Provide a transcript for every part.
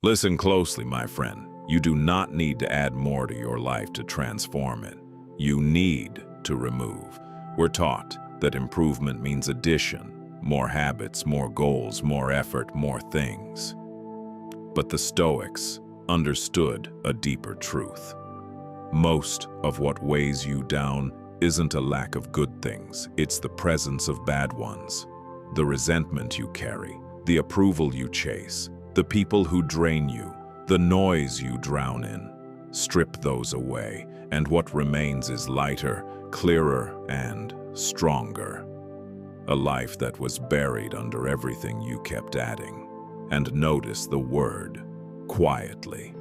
Listen closely, my friend. You do not need to add more to your life to transform it. You need to remove. We're taught that improvement means addition, more habits, more goals, more effort, more things. But the Stoics understood a deeper truth. Most of what weighs you down isn't a lack of good things, it's the presence of bad ones. The resentment you carry, the approval you chase, the people who drain you, the noise you drown in. Strip those away, and what remains is lighter, clearer, and stronger. A life that was buried under everything you kept adding. And notice the word, quietly.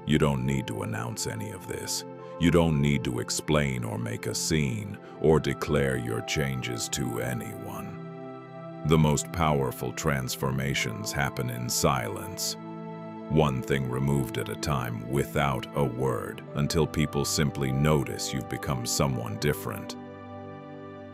You don't need to announce any of this. You don't need to explain or make a scene or declare your changes to anyone. The most powerful transformations happen in silence. One thing removed at a time, without a word, until people simply notice you've become someone different.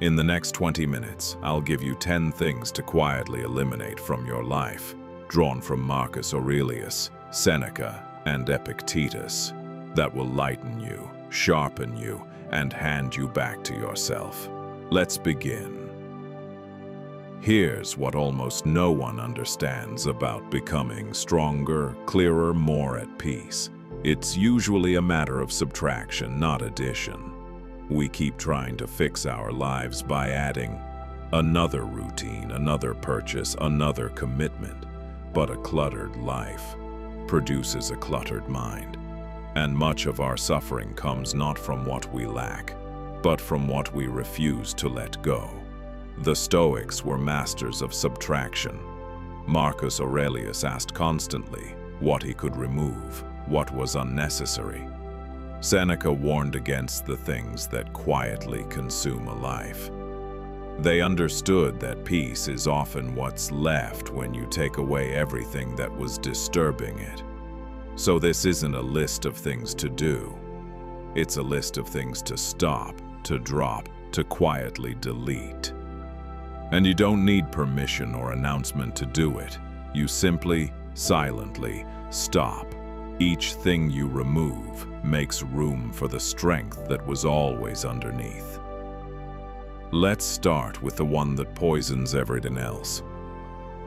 In the next 20 minutes, I'll give you 10 things to quietly eliminate from your life, drawn from Marcus Aurelius, Seneca, and Epictetus, that will lighten you, sharpen you, and hand you back to yourself. Let's begin. Here's what almost no one understands about becoming stronger, clearer, more at peace. It's usually a matter of subtraction, not addition. We keep trying to fix our lives by adding another routine, another purchase, another commitment. But a cluttered life produces a cluttered mind. And much of our suffering comes not from what we lack, but from what we refuse to let go. The Stoics were masters of subtraction. Marcus Aurelius asked constantly what he could remove, what was unnecessary. Seneca warned against the things that quietly consume a life. They understood that peace is often what's left when you take away everything that was disturbing it. So this isn't a list of things to do. It's a list of things to stop, to drop, to quietly delete. And you don't need permission or announcement to do it. You simply, silently, stop. Each thing you remove makes room for the strength that was always underneath. Let's start with the one that poisons everything else.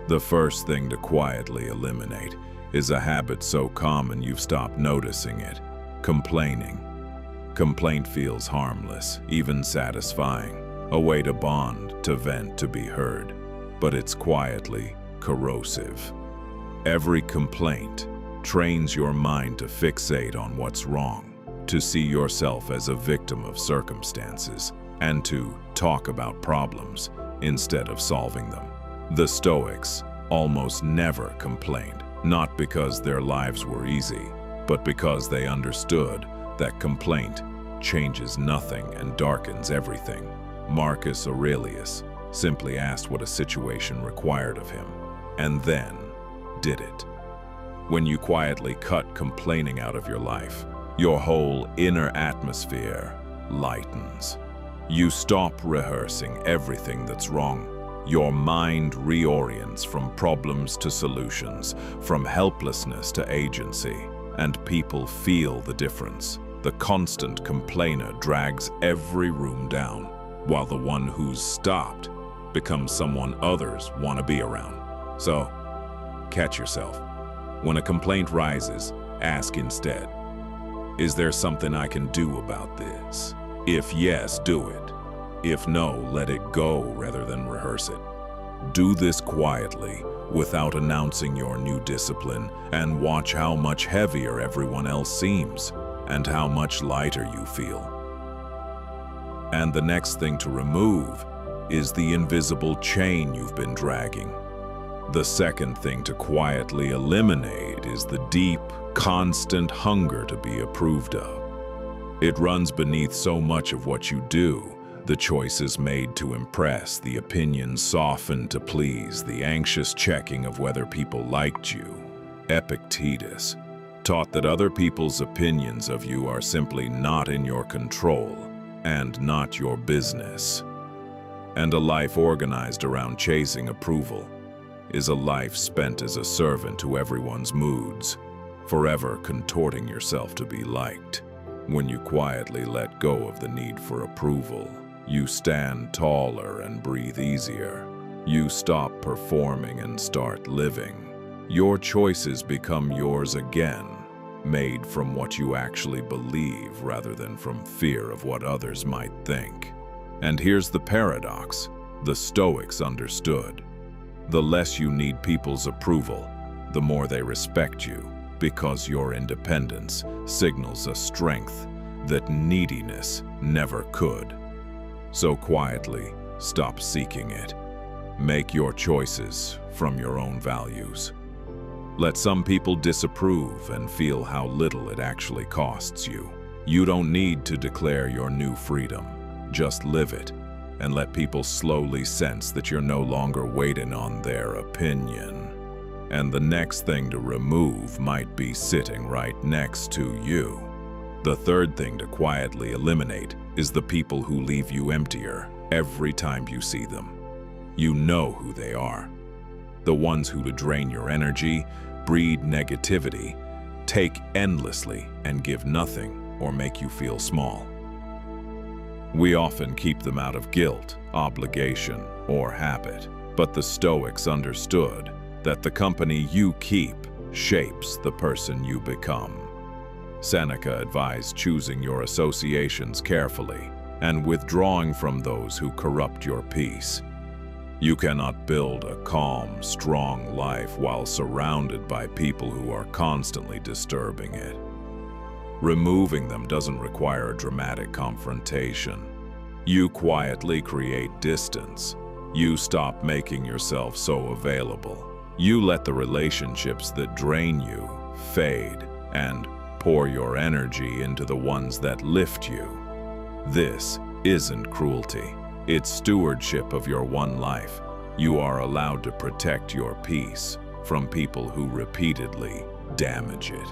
The first thing to quietly eliminate is a habit so common you've stopped noticing it: complaining. Complaint feels harmless, even satisfying, a way to bond, to vent, to be heard. But it's quietly corrosive. Every complaint trains your mind to fixate on what's wrong, to see yourself as a victim of circumstances, and to talk about problems instead of solving them. The Stoics almost never complained, not because their lives were easy, but because they understood that complaint changes nothing and darkens everything. Marcus Aurelius simply asked what a situation required of him, and then did it. When you quietly cut complaining out of your life, your whole inner atmosphere lightens. You stop rehearsing everything that's wrong. Your mind reorients from problems to solutions, from helplessness to agency, and people feel the difference. The constant complainer drags every room down, while the one who's stopped becomes someone others want to be around. So, catch yourself. When a complaint rises, ask instead, is there something I can do about this? If yes, do it. If no, let it go rather than rehearse it. Do this quietly, without announcing your new discipline, and watch how much heavier everyone else seems, and how much lighter you feel. And the next thing to remove is the invisible chain you've been dragging. The second thing to quietly eliminate is the deep, constant hunger to be approved of. It runs beneath so much of what you do: the choices made to impress, the opinions softened to please, the anxious checking of whether people liked you. Epictetus taught that other people's opinions of you are simply not in your control and not your business. And a life organized around chasing approval is a life spent as a servant to everyone's moods, forever contorting yourself to be liked. When you quietly let go of the need for approval, you stand taller and breathe easier. You stop performing and start living. Your choices become yours again, made from what you actually believe rather than from fear of what others might think. And here's the paradox: the Stoics understood. The less you need people's approval, the more they respect you, because your independence signals a strength that neediness never could. So quietly, stop seeking it. Make your choices from your own values. Let some people disapprove and feel how little it actually costs you. You don't need to declare your new freedom. Just live it, and let people slowly sense that you're no longer waiting on their opinion. And the next thing to remove might be sitting right next to you. The third thing to quietly eliminate is the people who leave you emptier every time you see them. You know who they are. The ones who drain your energy, breed negativity, take endlessly and give nothing, or make you feel small. We often keep them out of guilt, obligation, or habit, but the Stoics understood that the company you keep shapes the person you become. Seneca advised choosing your associations carefully and withdrawing from those who corrupt your peace. You cannot build a calm, strong life while surrounded by people who are constantly disturbing it. Removing them doesn't require a dramatic confrontation. You quietly create distance. You stop making yourself so available. You let the relationships that drain you fade and pour your energy into the ones that lift you. This isn't cruelty. It's stewardship of your one life. You are allowed to protect your peace from people who repeatedly damage it,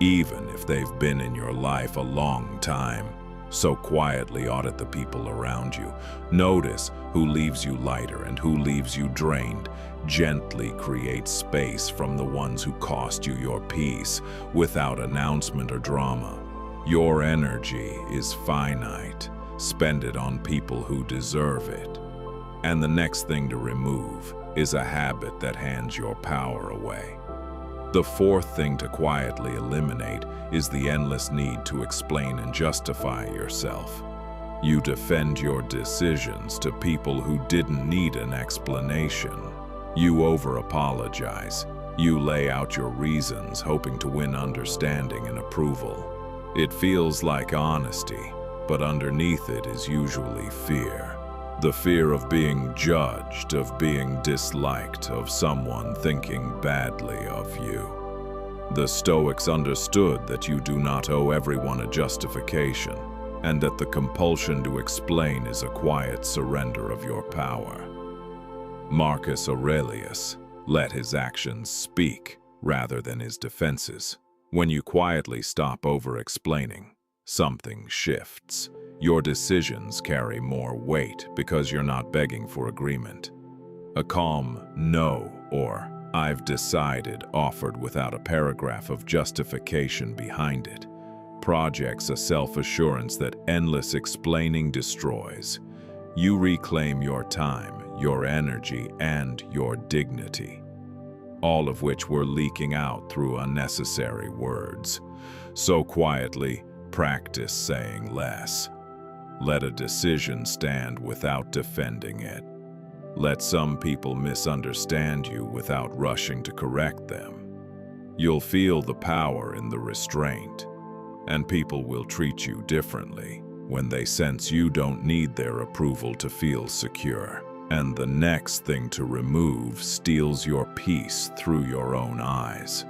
even if they've been in your life a long time. So quietly audit the people around you. Notice who leaves you lighter and who leaves you drained. Gently create space from the ones who cost you your peace without announcement or drama. Your energy is finite. Spend it on people who deserve it. And the next thing to remove is a habit that hands your power away. The fourth thing to quietly eliminate is the endless need to explain and justify yourself. You defend your decisions to people who didn't need an explanation. You over-apologize. You lay out your reasons, hoping to win understanding and approval. It feels like honesty, but underneath it is usually fear. The fear of being judged, of being disliked, of someone thinking badly of you. The Stoics understood that you do not owe everyone a justification, and that the compulsion to explain is a quiet surrender of your power. Marcus Aurelius let his actions speak rather than his defenses. When you quietly stop over-explaining, something shifts. Your decisions carry more weight because you're not begging for agreement. A calm "no" or "I've decided" offered without a paragraph of justification behind it projects a self-assurance that endless explaining destroys. You reclaim your time, your energy, and your dignity, all of which were leaking out through unnecessary words. So quietly, practice saying less. Let a decision stand without defending it. Let some people misunderstand you without rushing to correct them. You'll feel the power in the restraint, and people will treat you differently when they sense you don't need their approval to feel secure. And the next thing to remove steals your peace through your own eyes.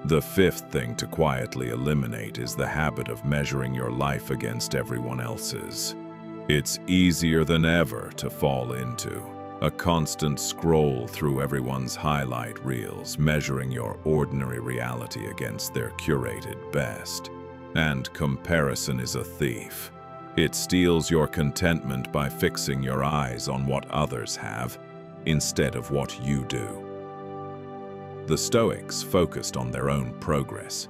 The fifth thing to quietly eliminate is the habit of measuring your life against everyone else's. It's easier than ever to fall into a constant scroll through everyone's highlight reels, measuring your ordinary reality against their curated best. And comparison is a thief. It steals your contentment by fixing your eyes on what others have instead of what you do. The Stoics focused on their own progress,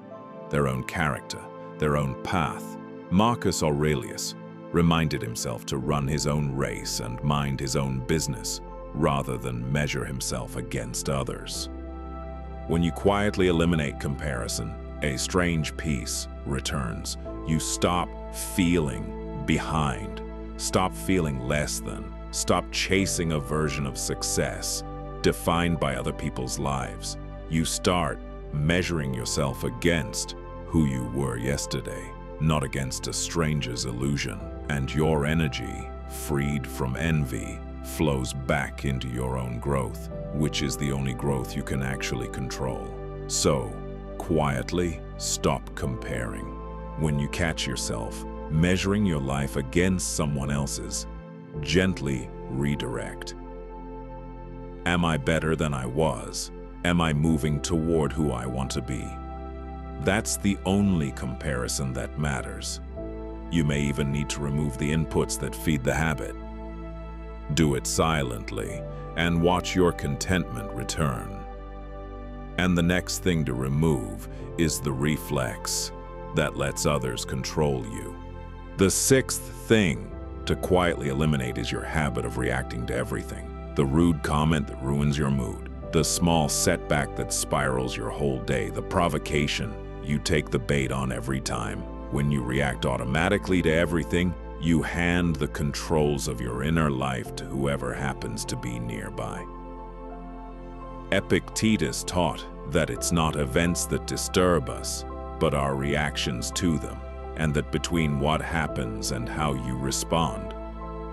their own character, their own path. Marcus Aurelius reminded himself to run his own race and mind his own business, rather than measure himself against others. When you quietly eliminate comparison, a strange peace returns. You stop feeling behind, stop feeling less than, stop chasing a version of success defined by other people's lives. You start measuring yourself against who you were yesterday, not against a stranger's illusion. And your energy, freed from envy, flows back into your own growth, which is the only growth you can actually control. So, quietly stop comparing. When you catch yourself measuring your life against someone else's, gently redirect. Am I better than I was? Am I moving toward who I want to be? That's the only comparison that matters. You may even need to remove the inputs that feed the habit. Do it silently and watch your contentment return. And the next thing to remove is the reflex that lets others control you. The sixth thing to quietly eliminate is your habit of reacting to everything. The rude comment that ruins your mood, the small setback that spirals your whole day, the provocation you take the bait on every time. When you react automatically to everything, you hand the controls of your inner life to whoever happens to be nearby. Epictetus taught that it's not events that disturb us, but our reactions to them, and that between what happens and how you respond,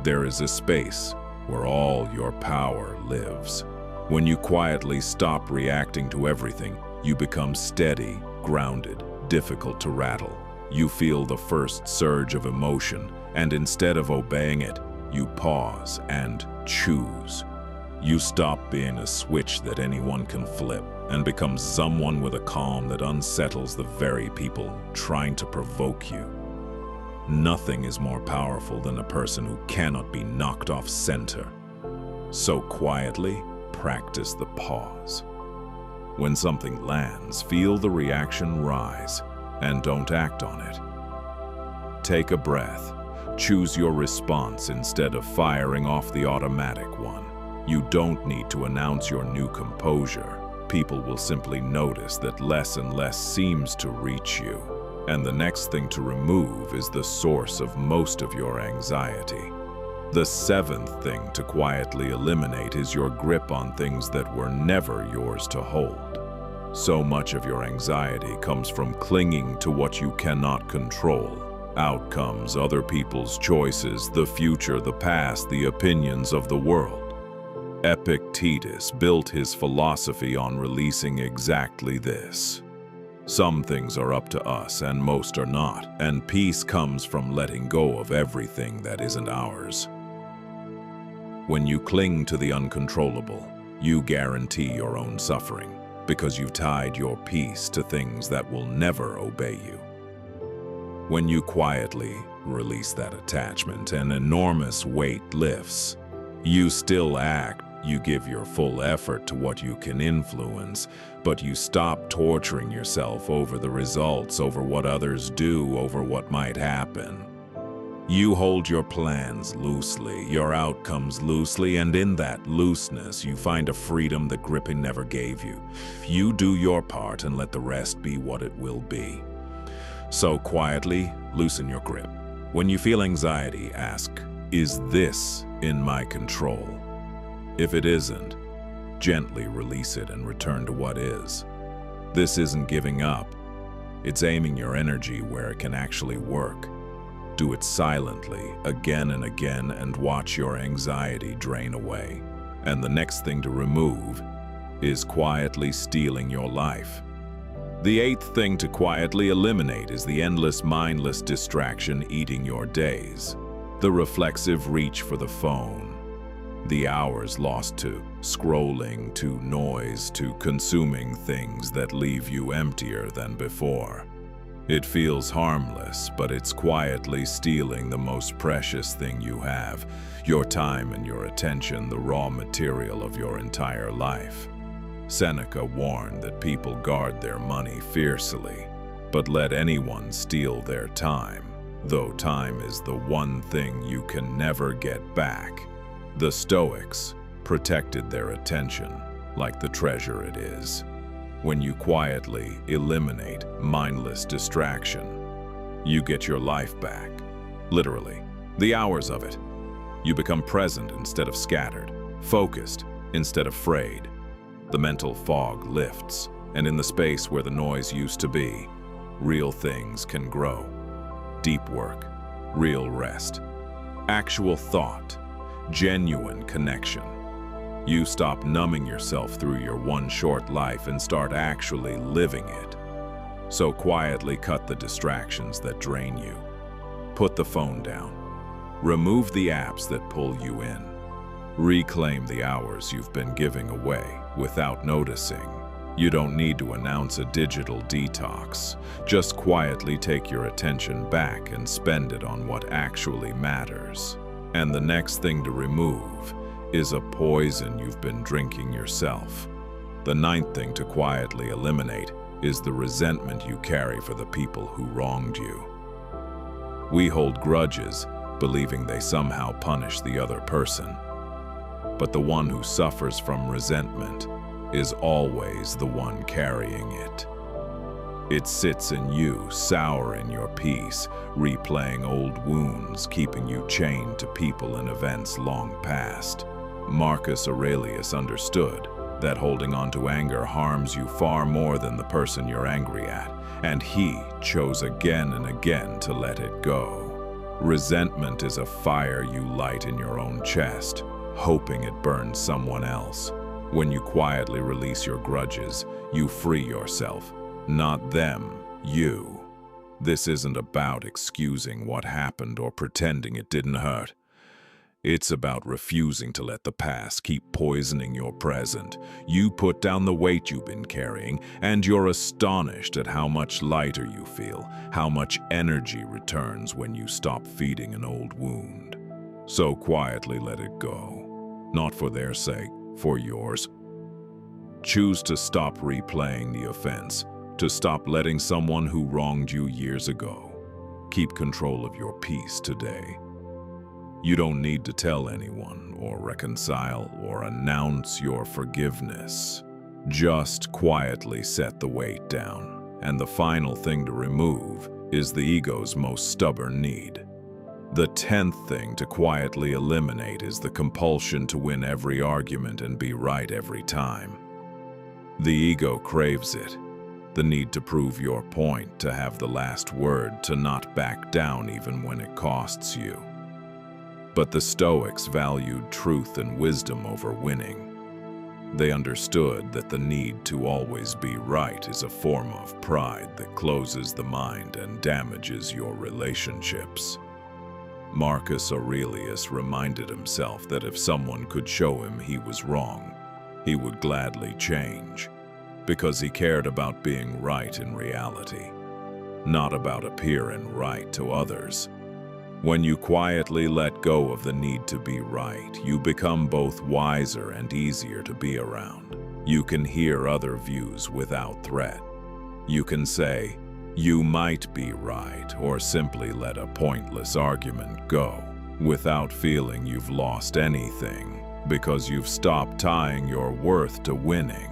there is a space where all your power lives. When you quietly stop reacting to everything, you become steady, grounded, difficult to rattle. You feel the first surge of emotion, and instead of obeying it, you pause and choose. You stop being a switch that anyone can flip and become someone with a calm that unsettles the very people trying to provoke you. Nothing is more powerful than a person who cannot be knocked off center. So quietly, practice the pause. When something lands, feel the reaction rise and don't act on it. Take a breath. Choose your response instead of firing off the automatic one. You don't need to announce your new composure. People will simply notice that less and less seems to reach you. And the next thing to remove is the source of most of your anxiety. The seventh thing to quietly eliminate is your grip on things that were never yours to hold. So much of your anxiety comes from clinging to what you cannot control. Outcomes, other people's choices, the future, the past, the opinions of the world. Epictetus built his philosophy on releasing exactly this. Some things are up to us and most are not, and peace comes from letting go of everything that isn't ours. When you cling to the uncontrollable, you guarantee your own suffering, because you've tied your peace to things that will never obey you. When you quietly release that attachment, an enormous weight lifts. You still act, you give your full effort to what you can influence, but you stop torturing yourself over the results, over what others do, over what might happen. You hold your plans loosely, your outcomes loosely, and in that looseness, you find a freedom that gripping never gave you. You do your part and let the rest be what it will be. So quietly, loosen your grip. When you feel anxiety, ask, is this in my control? If it isn't, gently release it and return to what is. This isn't giving up. It's aiming your energy where it can actually work. Do it silently, again and again, and watch your anxiety drain away. And the next thing to remove is quietly stealing your life. The eighth thing to quietly eliminate is the endless, mindless distraction eating your days. The reflexive reach for the phone. The hours lost to scrolling, to noise, to consuming things that leave you emptier than before. It feels harmless, but it's quietly stealing the most precious thing you have, your time and your attention, the raw material of your entire life. Seneca warned that people guard their money fiercely, but let anyone steal their time, though time is the one thing you can never get back. The Stoics protected their attention like the treasure it is. When you quietly eliminate mindless distraction, you get your life back. Literally, the hours of it. You become present instead of scattered, focused instead of frayed. The mental fog lifts, and in the space where the noise used to be, real things can grow. Deep work, real rest, actual thought, genuine connection. You stop numbing yourself through your one short life and start actually living it. So quietly cut the distractions that drain you. Put the phone down. Remove the apps that pull you in. Reclaim the hours you've been giving away without noticing. You don't need to announce a digital detox. Just quietly take your attention back and spend it on what actually matters. And the next thing to remove is a poison you've been drinking yourself. The ninth thing to quietly eliminate is the resentment you carry for the people who wronged you. We hold grudges, believing they somehow punish the other person. But the one who suffers from resentment is always the one carrying it. It sits in you, souring your peace, replaying old wounds, keeping you chained to people and events long past. Marcus Aurelius understood that holding on to anger harms you far more than the person you're angry at, and he chose again and again to let it go. Resentment is a fire you light in your own chest, hoping it burns someone else. When you quietly release your grudges, you free yourself. Not them, you. This isn't about excusing what happened or pretending it didn't hurt. It's about refusing to let the past keep poisoning your present. You put down the weight you've been carrying, and you're astonished at how much lighter you feel, how much energy returns when you stop feeding an old wound. So quietly let it go. Not for their sake, for yours. Choose to stop replaying the offense, to stop letting someone who wronged you years ago. Keep control of your peace today. You don't need to tell anyone, or reconcile, or announce your forgiveness. Just quietly set the weight down. And the final thing to remove is the ego's most stubborn need. The 10th thing to quietly eliminate is the compulsion to win every argument and be right every time. The ego craves it. The need to prove your point, to have the last word, to not back down even when it costs you. But the Stoics valued truth and wisdom over winning. They understood that the need to always be right is a form of pride that closes the mind and damages your relationships. Marcus Aurelius reminded himself that if someone could show him he was wrong, he would gladly change, because he cared about being right in reality, not about appearing right to others. When you quietly let go of the need to be right, you become both wiser and easier to be around. You can hear other views without threat. You can say, "You might be right," or simply let a pointless argument go, without feeling you've lost anything, because you've stopped tying your worth to winning.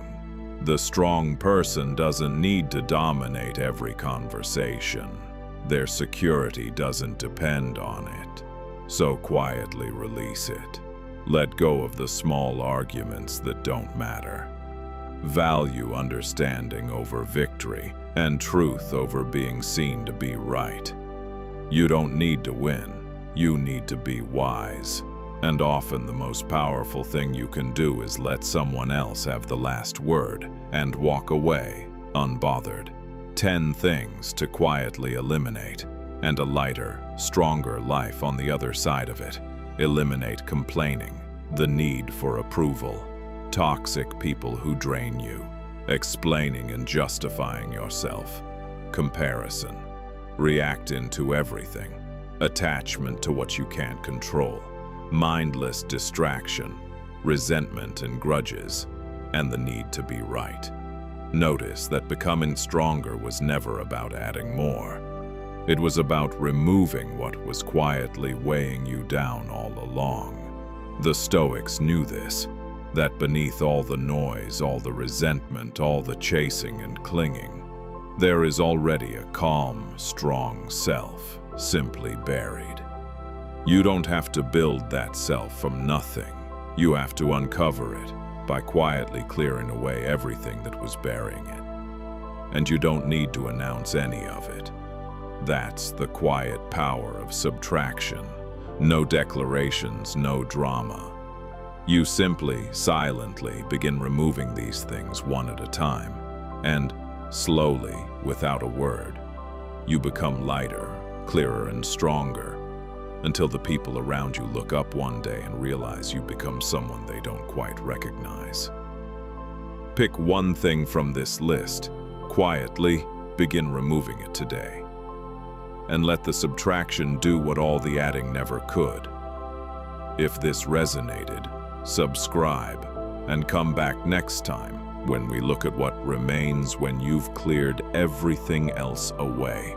The strong person doesn't need to dominate every conversation. Their security doesn't depend on it. So quietly release it. Let go of the small arguments that don't matter. Value understanding over victory, and truth over being seen to be right. You don't need to win. You need to be wise. And often the most powerful thing you can do is let someone else have the last word and walk away, unbothered. 10 things to quietly eliminate, and a lighter, stronger life on the other side of it. Eliminate complaining, the need for approval, toxic people who drain you, explaining and justifying yourself, comparison, reacting to everything, attachment to what you can't control, mindless distraction, resentment and grudges. and the need to be right. Notice that becoming stronger was never about adding more. It was about removing what was quietly weighing you down all along. The Stoics knew this, that beneath all the noise, all the resentment, all the chasing and clinging, there is already a calm, strong self, simply buried. You don't have to build that self from nothing. You have to uncover it by quietly clearing away everything that was burying it. And you don't need to announce any of it. That's the quiet power of subtraction. No declarations, no drama. You simply, silently begin removing these things one at a time, and slowly, without a word, you become lighter, clearer, and stronger, until the people around you look up one day and realize you've become someone they don't quite recognize. Pick one thing from this list, quietly begin removing it today, and let the subtraction do what all the adding never could. If this resonated, subscribe and come back next time when we look at what remains when you've cleared everything else away.